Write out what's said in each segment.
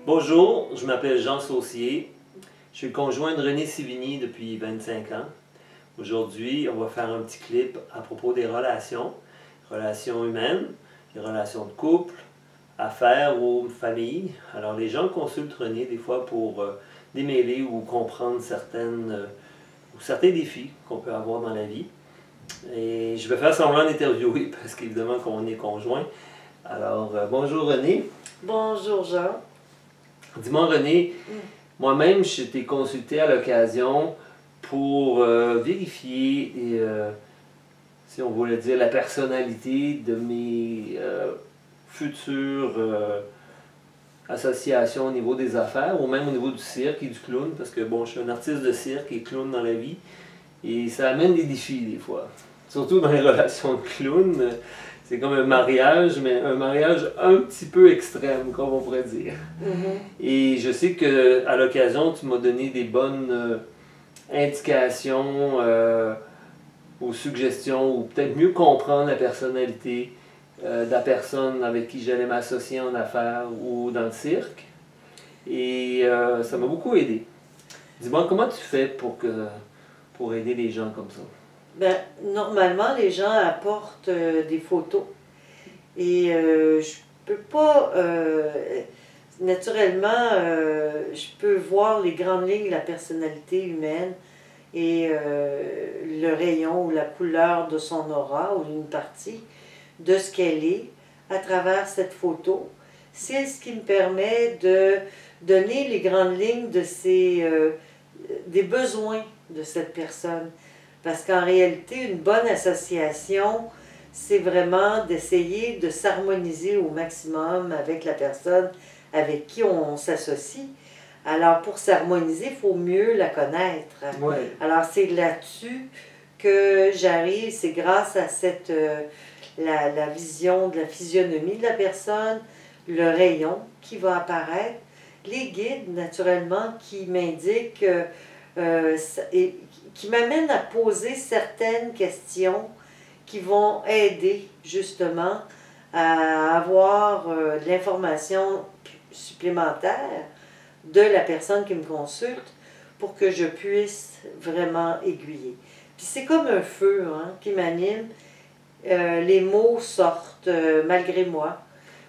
Bonjour, je m'appelle Jean Saucier. Je suis le conjoint de René Sivigny depuis 25 ans. Aujourd'hui, on va faire un petit clip à propos des relations humaines, les relations de couple, affaires ou famille. Alors les gens consultent René des fois pour démêler ou comprendre certains défis qu'on peut avoir dans la vie. Et je vais faire semblant d'interviewer parce qu'évidemment qu'on est conjoint. Alors bonjour René. Bonjour Jean. Dis-moi René, moi-même je t'ai consulté à l'occasion pour vérifier, si on voulait dire, la personnalité de mes futures associations au niveau des affaires ou même au niveau du cirque et du clown, parce que bon, je suis un artiste de cirque et clown dans la vie et ça amène des défis des fois, surtout dans les relations de clown. C'est comme un mariage, mais un mariage un petit peu extrême, comme on pourrait dire. Et je sais qu'à l'occasion, tu m'as donné des bonnes indications ou suggestions, ou peut-être mieux comprendre la personnalité de la personne avec qui j'allais m'associer en affaires ou dans le cirque. Et ça m'a beaucoup aidé. Dis-moi, comment tu fais pour aider les gens comme ça? Ben, normalement, les gens apportent des photos et je peux pas, naturellement, je peux voir les grandes lignes de la personnalité humaine et le rayon ou la couleur de son aura ou une partie de ce qu'elle est à travers cette photo. C'est ce qui me permet de donner les grandes lignes de des besoins de cette personne. Parce qu'en réalité, une bonne association, c'est vraiment d'essayer de s'harmoniser au maximum avec la personne avec qui on s'associe. Alors, pour s'harmoniser, il faut mieux la connaître. Ouais. Alors, c'est là-dessus que j'arrive, c'est grâce à la vision de la physionomie de la personne, le rayon qui va apparaître, les guides, naturellement, qui m'indiquent et qui m'amène à poser certaines questions qui vont aider justement à avoir de l'information supplémentaire de la personne qui me consulte pour que je puisse vraiment aiguiller. Puis c'est comme un feu qui m'anime. Les mots sortent malgré moi.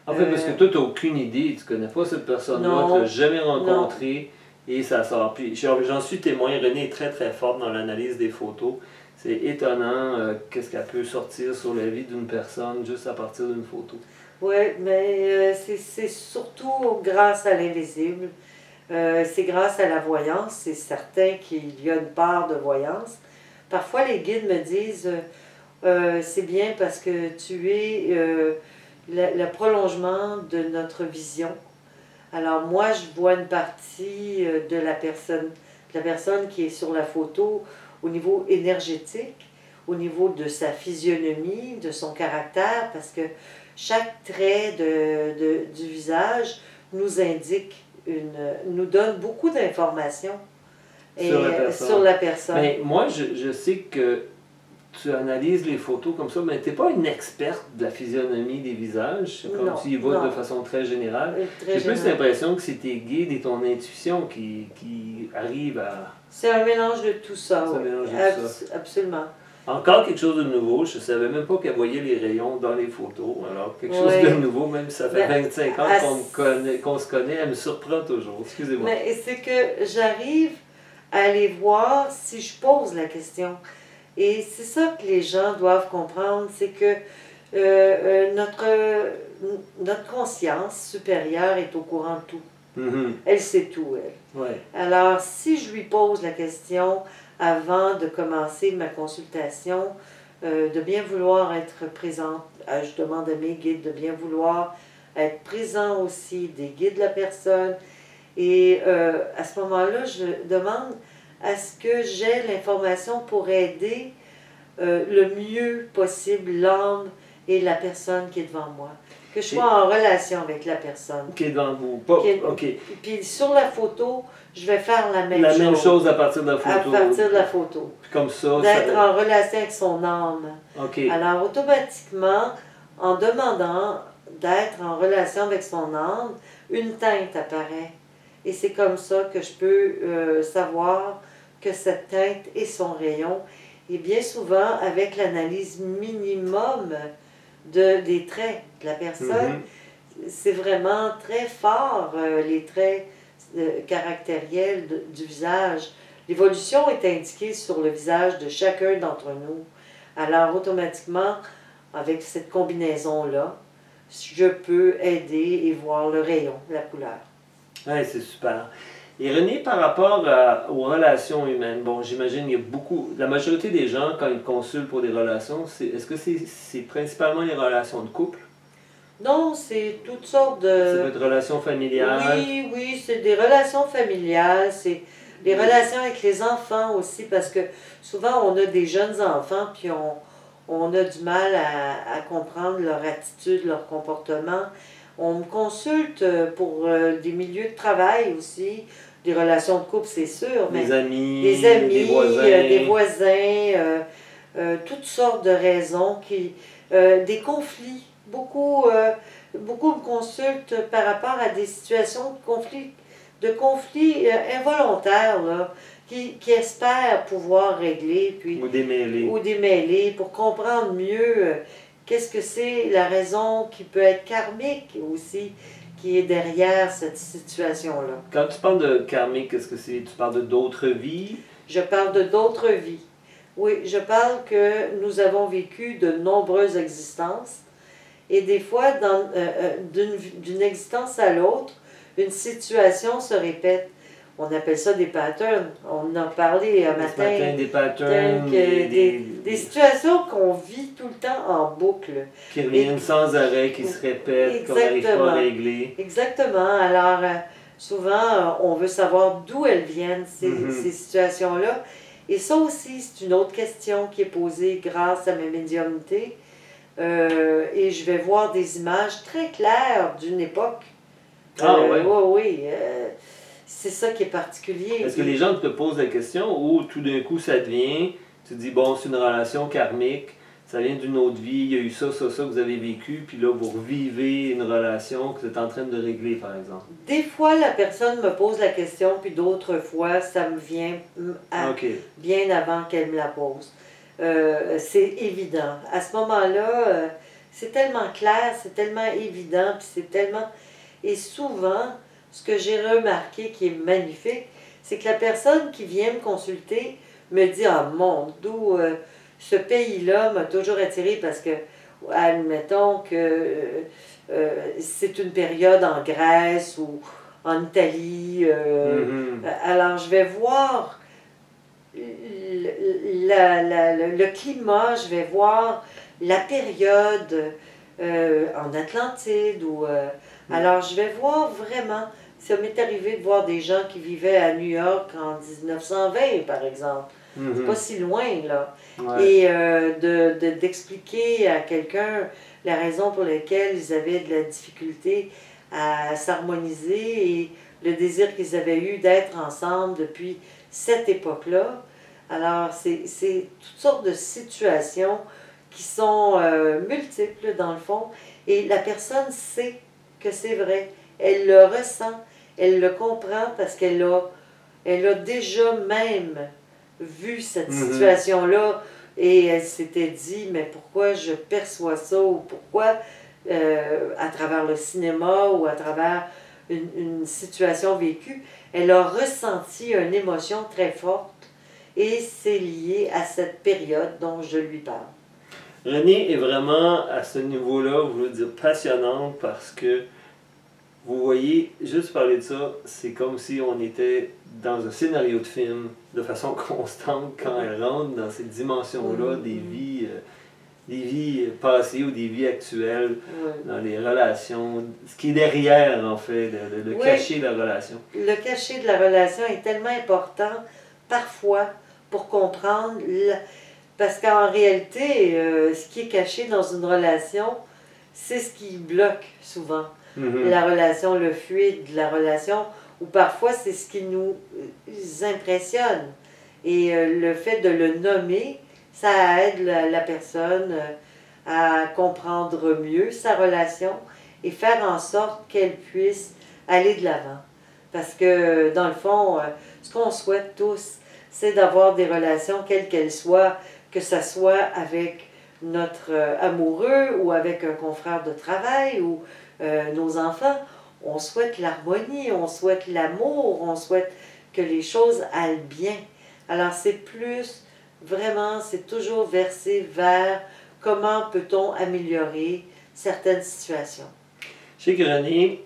En fait, parce que toi, tu n'as aucune idée, tu ne connais pas cette personne-là, tu ne l'as jamais rencontrée. Et ça sort. Puis j'en suis témoin, René est très très forte dans l'analyse des photos. C'est étonnant qu'est-ce qu'elle peut sortir sur la vie d'une personne juste à partir d'une photo. Oui, mais c'est surtout grâce à l'invisible. C'est grâce à la voyance, c'est certain qu'il y a une part de voyance. Parfois les guides me disent c'est bien parce que tu es le prolongement de notre vision. Alors moi, je vois une partie de la personne qui est sur la photo au niveau énergétique, au niveau de sa physionomie, de son caractère, parce que chaque trait du visage nous indique, nous donne beaucoup d'informations sur la personne. Mais moi, je sais que tu analyses les photos comme ça, mais tu n'es pas une experte de la physionomie des visages, comme tu y vas de façon très générale. J'ai plus l'impression que c'est tes guides et ton intuition qui arrivent à... C'est un mélange de tout ça, oui. Absolument. Encore quelque chose de nouveau, je ne savais même pas qu'elle voyait les rayons dans les photos. Alors, quelque chose de nouveau, même si ça fait 25 ans qu'on se connaît, elle me surprend toujours. Excusez-moi. Mais c'est que j'arrive à les voir si je pose la question. Et c'est ça que les gens doivent comprendre, c'est que notre conscience supérieure est au courant de tout. Elle sait tout, elle. Ouais. Alors, si je lui pose la question avant de commencer ma consultation, de bien vouloir être présente, je demande à mes guides de bien vouloir être présent aussi, des guides de la personne. Et à ce moment-là, je demande à ce que j'ai l'information pour aider le mieux possible l'homme et la personne qui est devant moi. Que je sois en relation avec la personne. Qui est devant vous. Puis sur la photo, je vais faire la même chose. La même chose à partir de la photo. À partir de la photo. Puis comme ça... D'être en relation avec son âme. OK. Alors automatiquement, en demandant d'être en relation avec son âme, une teinte apparaît. Et c'est comme ça que je peux savoir que cette teinte est son rayon. Et bien souvent, avec l'analyse minimum des traits de la personne, c'est vraiment très fort, les traits caractériels du visage. L'évolution est indiquée sur le visage de chacun d'entre nous. Alors, automatiquement, avec cette combinaison-là, je peux aider et voir le rayon, la couleur. Oui, c'est super. Et René, par rapport aux relations humaines, bon, j'imagine qu'il y a beaucoup, la majorité des gens, quand ils consultent pour des relations, est-ce que c'est principalement les relations de couple? Non, c'est toutes sortes de... Ça peut être relations familiales? Oui, oui, c'est des relations familiales, c'est des relations avec les enfants aussi, parce que souvent on a des jeunes enfants, puis on a du mal à comprendre leur attitude, leur comportement. On me consulte pour des milieux de travail aussi, des relations de couple, c'est sûr, mais des amis, des voisins, toutes sortes de raisons, des conflits. Beaucoup me consultent par rapport à des situations de conflits involontaires, là, qui espèrent pouvoir régler, puis, ou démêler pour comprendre mieux qu'est-ce que c'est la raison qui peut être karmique aussi, qui est derrière cette situation-là. Quand tu parles de karmique, qu'est-ce que c'est? Tu parles de d'autres vies? Je parle de d'autres vies. Oui, je parle que nous avons vécu de nombreuses existences et des fois, d'une existence à l'autre, une situation se répète. On appelle ça des patterns. On en a parlé un matin. Des patterns. Des situations qu'on vit tout le temps en boucle. Qui reviennent sans arrêt, qui se répètent, qu'on n'arrive pas à régler. Exactement. Alors, souvent, on veut savoir d'où elles viennent, ces situations-là. Et ça aussi, c'est une autre question qui est posée grâce à mes médiumnités. Et je vais voir des images très claires d'une époque. Ah oui? Oui. C'est ça qui est particulier. Est-ce que les gens te posent la question ou tout d'un coup ça devient, tu te dis bon c'est une relation karmique, ça vient d'une autre vie, il y a eu ça que vous avez vécu, puis là vous revivez une relation que vous êtes en train de régler par exemple? Des fois la personne me pose la question, puis d'autres fois ça me vient bien avant qu'elle me la pose. C'est évident. À ce moment-là, c'est tellement clair, c'est tellement évident, puis c'est tellement... Et souvent, ce que j'ai remarqué qui est magnifique, c'est que la personne qui vient me consulter me dit « Ah mon Dieu, ce pays-là m'a toujours attiré parce que, admettons que c'est une période en Grèce ou en Italie. Alors, je vais voir le climat, je vais voir la période en Atlantide. Alors, je vais voir vraiment... Ça m'est arrivé de voir des gens qui vivaient à New York en 1920, par exemple. C'est pas si loin, là. Ouais. Et d'expliquer à quelqu'un la raison pour laquelle ils avaient de la difficulté à s'harmoniser et le désir qu'ils avaient eu d'être ensemble depuis cette époque-là. Alors, c'est toutes sortes de situations qui sont multiples, dans le fond. Et la personne sait que c'est vrai. Elle le ressent. Elle le comprend parce qu'elle a déjà même vu cette situation-là et elle s'était dit, mais pourquoi je perçois ça ou pourquoi à travers le cinéma ou à travers une situation vécue, elle a ressenti une émotion très forte et c'est lié à cette période dont je lui parle. René est vraiment à ce niveau-là, je veux dire, passionnante parce que vous voyez, juste parler de ça, c'est comme si on était dans un scénario de film de façon constante quand elle rentre dans cette dimension-là des vies passées ou des vies actuelles, dans les relations, ce qui est derrière en fait, le cachet de la relation. Le cachet de la relation est tellement important parfois pour comprendre, parce qu'en réalité, ce qui est caché dans une relation, c'est ce qui bloque souvent. La relation, le fluide de la relation, ou parfois c'est ce qui nous impressionne. Et le fait de le nommer, ça aide la personne à comprendre mieux sa relation et faire en sorte qu'elle puisse aller de l'avant. Parce que, dans le fond, ce qu'on souhaite tous, c'est d'avoir des relations, quelles qu'elles soient, que ce soit avec notre amoureux ou avec un confrère de travail ou nos enfants. On souhaite l'harmonie, on souhaite l'amour, on souhaite que les choses aillent bien. Alors c'est plus, vraiment, c'est toujours versé vers comment peut-on améliorer certaines situations. Je sais que René,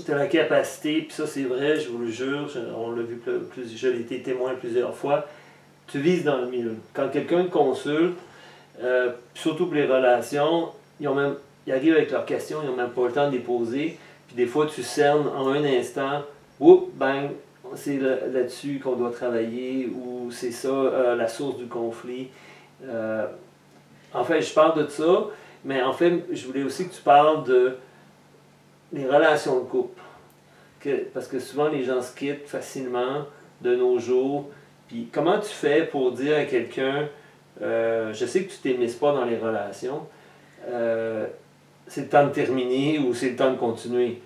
tu as la capacité, puis ça c'est vrai, je vous le jure, on l'a vu je l'ai été témoin plusieurs fois, tu vises dans le milieu. Quand quelqu'un te consulte, surtout pour les relations, ils arrivent avec leurs questions, ils n'ont même pas le temps de les poser. Puis des fois, tu cernes en un instant, oups, bang, c'est là-dessus qu'on doit travailler, ou c'est ça la source du conflit. En fait, je parle de ça, mais en fait, je voulais aussi que tu parles de les relations de couple. Parce que souvent, les gens se quittent facilement de nos jours. Puis comment tu fais pour dire à quelqu'un, je sais que tu ne t'émisses pas dans les relations, c'est le temps de terminer ou c'est le temps de continuer?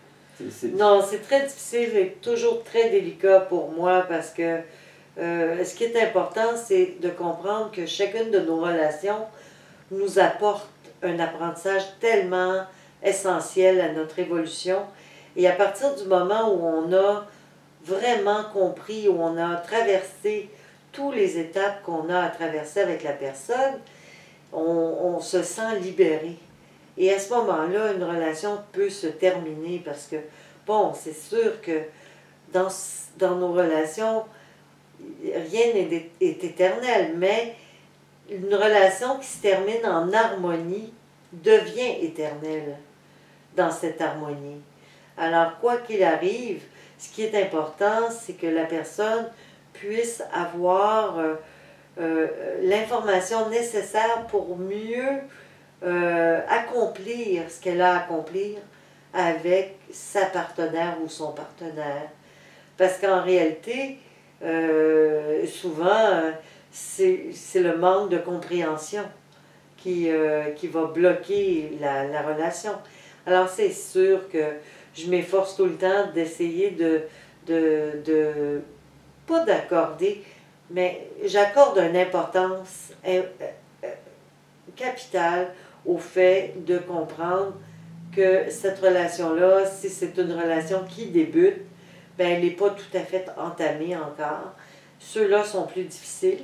Non, c'est très difficile et toujours très délicat pour moi parce que ce qui est important, c'est de comprendre que chacune de nos relations nous apporte un apprentissage tellement essentiel à notre évolution. Et à partir du moment où on a vraiment compris, où on a traversé toutes les étapes qu'on a à traverser avec la personne, on se sent libéré. Et à ce moment-là, une relation peut se terminer parce que, bon, c'est sûr que dans nos relations, rien n'est éternel, mais une relation qui se termine en harmonie devient éternelle dans cette harmonie. Alors, quoi qu'il arrive, ce qui est important, c'est que la personne puisse avoir l'information nécessaire pour mieux accomplir ce qu'elle a à accomplir avec sa partenaire ou son partenaire. Parce qu'en réalité, souvent, c'est le manque de compréhension qui va bloquer la relation. Alors c'est sûr que je m'efforce tout le temps d'essayer pas d'accorder, mais j'accorde une importance capitale au fait de comprendre que cette relation-là, si c'est une relation qui débute, ben elle n'est pas tout à fait entamée encore. Ceux-là sont plus difficiles.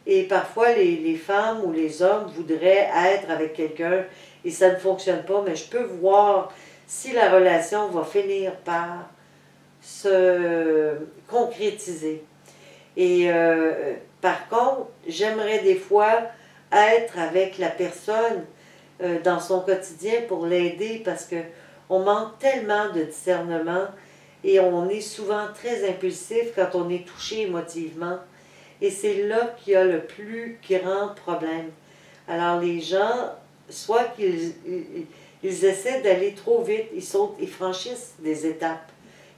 Et parfois, les femmes ou les hommes voudraient être avec quelqu'un et ça ne fonctionne pas, mais je peux voir si la relation va finir par se concrétiser. Et par contre, j'aimerais des fois être avec la personne dans son quotidien pour l'aider parce qu'on manque tellement de discernement et on est souvent très impulsif quand on est touché émotivement. Et c'est là qu'il y a le plus grand problème. Alors les gens, soit qu'ils essaient d'aller trop vite, ils franchissent des étapes.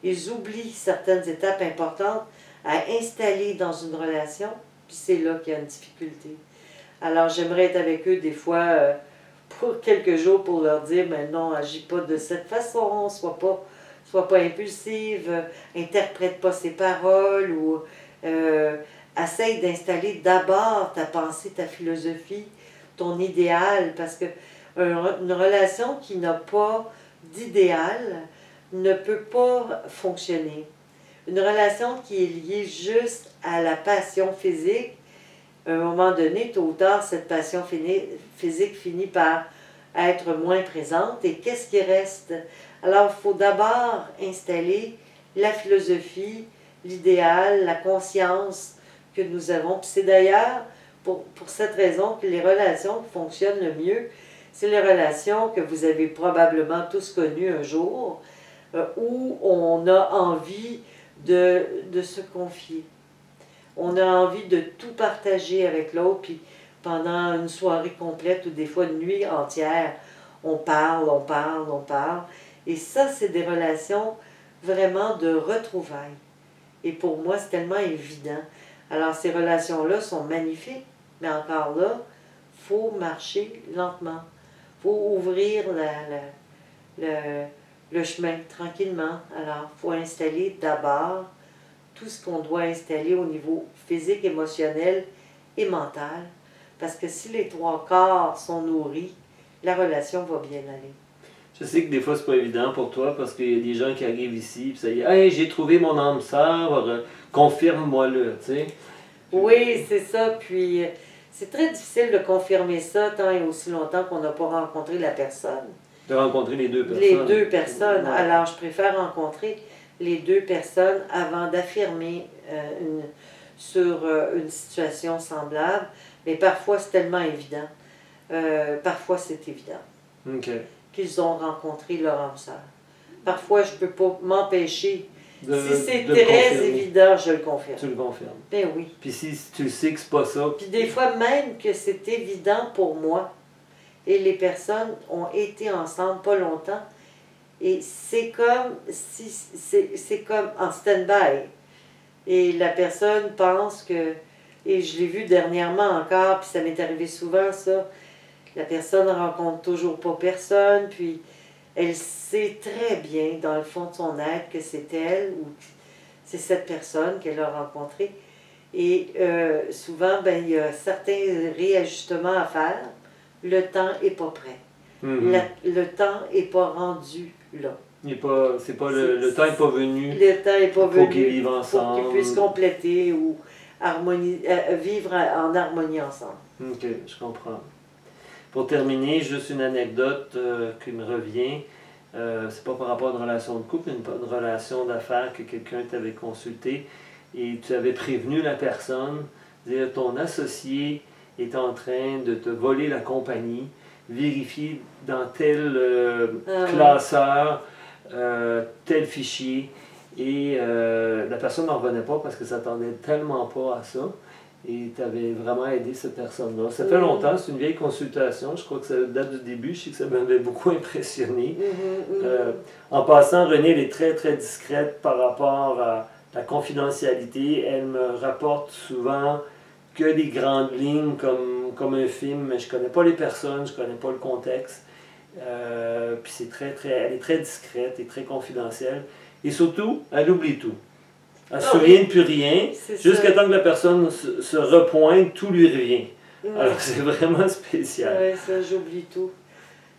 Ils oublient certaines étapes importantes à installer dans une relation, puis c'est là qu'il y a une difficulté. Alors j'aimerais être avec eux des fois pour quelques jours pour leur dire, mais non, agis pas de cette façon, sois pas impulsive, interprète pas ses paroles ou essaye d'installer d'abord ta pensée, ta philosophie, ton idéal, parce que une relation qui n'a pas d'idéal ne peut pas fonctionner. Une relation qui est liée juste à la passion physique, à un moment donné, tôt ou tard, cette passion physique finit par être moins présente. Et qu'est-ce qui reste? Alors, il faut d'abord installer la philosophie, l'idéal, la conscience que nous avons. Puis c'est d'ailleurs pour cette raison que les relations qui fonctionnent le mieux, c'est les relations que vous avez probablement tous connues un jour, où on a envie de se confier. On a envie de tout partager avec l'autre, puis pendant une soirée complète ou des fois une nuit entière, on parle. Et ça, c'est des relations vraiment de retrouvailles. Et pour moi, c'est tellement évident. Alors, ces relations-là sont magnifiques, mais encore là, il faut marcher lentement. faut ouvrir le chemin tranquillement. Alors, il faut installer d'abord tout ce qu'on doit installer au niveau physique, émotionnel et mental. Parce que si les trois corps sont nourris, la relation va bien aller. Je sais que des fois, c'est pas évident pour toi parce qu'il y a des gens qui arrivent ici et ça y est, hey, j'ai trouvé mon âme sœur, confirme-moi-le, tu sais. Oui, c'est ça. Puis, c'est très difficile de confirmer ça tant et aussi longtemps qu'on n'a pas rencontré la personne. De rencontrer les deux personnes. Les deux personnes. Ouais. Alors, je préfère rencontrer les deux personnes avant d'affirmer sur une situation semblable. Mais parfois, c'est tellement évident. Parfois, c'est évident. OK. Qu'ils ont rencontré leur âme sœur. Parfois, je ne peux pas m'empêcher. Si c'est de très confirmer. évident, je le confirme. Tu le confirmes. Ben oui. Puis si tu sais que c'est pas ça. Puis des fois, même que c'est évident pour moi, et les personnes ont été ensemble pas longtemps, et c'est comme si c'est comme en stand-by. Et la personne pense que, et je l'ai vu dernièrement encore, puis ça m'est arrivé souvent ça, la personne ne rencontre toujours pas personne, puis elle sait très bien, dans le fond de son être, que c'est elle ou c'est cette personne qu'elle a rencontrée. Et souvent, ben, il y a certains réajustements à faire. Le temps n'est pas prêt. Mm-hmm. Le temps n'est pas rendu là. Le temps n'est pas venu. Le temps n'est pas venu pour qu'ils vivent ensemble. pour qu'ils puissent compléter ou vivre en harmonie ensemble. OK, je comprends. Pour terminer, juste une anecdote qui me revient. C'est pas par rapport à une relation de couple, mais une relation d'affaires que quelqu'un t'avait consulté et tu avais prévenu la personne, dire ton associé est en train de te voler la compagnie, vérifie dans tel classeur, tel fichier, et la personne n'en revenait pas parce que ça s'attendait tellement pas à ça. Et tu avais vraiment aidé cette personne-là. Ça fait longtemps, c'est une vieille consultation. Je crois que ça date du début. Je sais que ça m'avait beaucoup impressionné. En passant, Renée, elle est très, très discrète par rapport à la confidentialité. Elle me rapporte souvent que des grandes lignes comme un film, mais je ne connais pas les personnes, je ne connais pas le contexte. Puis elle est très discrète et très confidentielle. Et surtout, elle oublie tout. Elle ne se souvient de plus rien, jusqu'à temps que la personne se repointe, tout lui revient. Alors c'est vraiment spécial. Oui, ça, j'oublie tout.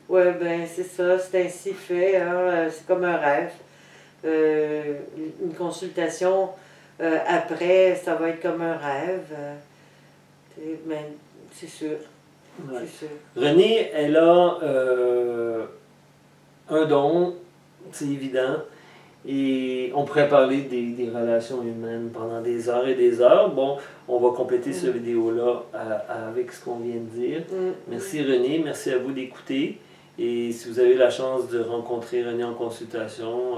Oui, ben c'est ça, c'est ainsi fait, hein, c'est comme un rêve. Une consultation après, ça va être comme un rêve. Mais c'est sûr. Ouais. C'est sûr. Renée, elle a un don, c'est évident. Et on pourrait parler des relations humaines pendant des heures et des heures. Bon, on va compléter cette vidéo-là avec ce qu'on vient de dire. Merci Renée, merci à vous d'écouter. Et si vous avez la chance de rencontrer Renée en consultation,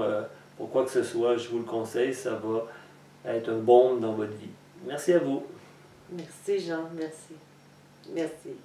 pour quoi que ce soit, je vous le conseille, ça va être un baume dans votre vie. Merci à vous. Merci Jean, merci. Merci.